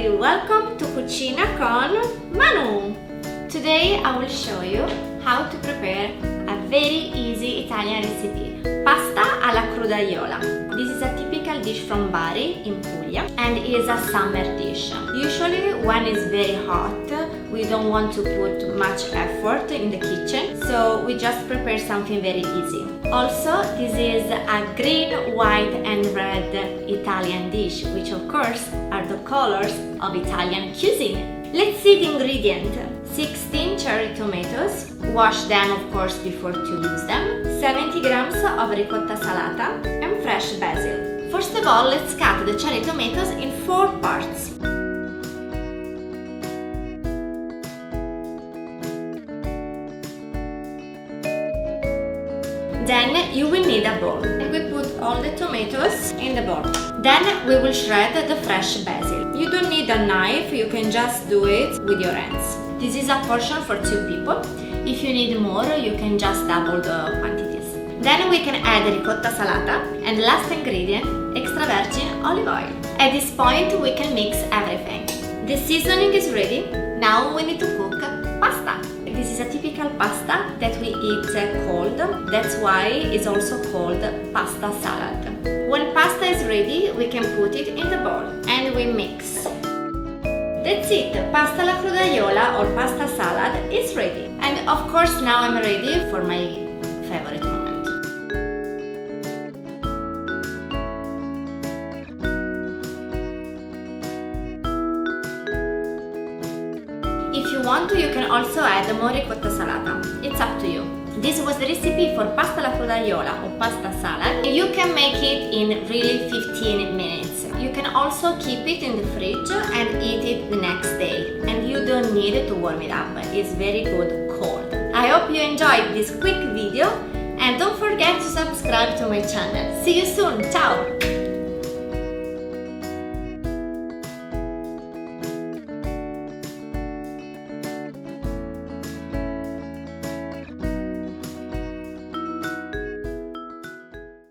everybody! Welcome to Cucina con Manu! Today I will show you how to prepare a very easy Italian recipe, pasta alla crudaiola. This is a typical dish from Bari in Puglia and is a summer dish. Usually when it's very hot, we don't want to put much effort in the kitchen, so we just prepare something very easy. Also, this is a green, white and red Italian dish, which of course are the colors of Italian cuisine. Let's see the ingredient. 16 cherry tomatoes, wash them of course before to use them, 70 grams of ricotta salata and fresh basil. First of all, let's cut the cherry tomatoes in 4 parts. Then you will need a bowl. And we put all the tomatoes in the bowl. Then we will shred the fresh basil. You don't need a knife, you can just do it with your hands. This is a portion for 2 people. If you need more, you can just double the quantities. Then we can add ricotta salata and last ingredient, extra virgin olive oil. At this point we can mix everything. The seasoning is ready. Now we need to cook pasta. This is a typical pasta that we eat cold. That's why it's also called pasta salad. When pasta is ready, we can put it in the bowl and we mix. That's it, pasta alla crudaiola or pasta salad is ready. And of course now I'm ready for my favorite moment. If you want to, you can also add more ricotta salata. It's up to you. This was the recipe for pasta alla crudaiola or pasta salad. You can make it in really 15 minutes. You can also keep it in the fridge and eat it the next day. And you don't need to warm it up. It's very good cold. I hope you enjoyed this quick video and don't forget to subscribe to my channel. See you soon. Ciao!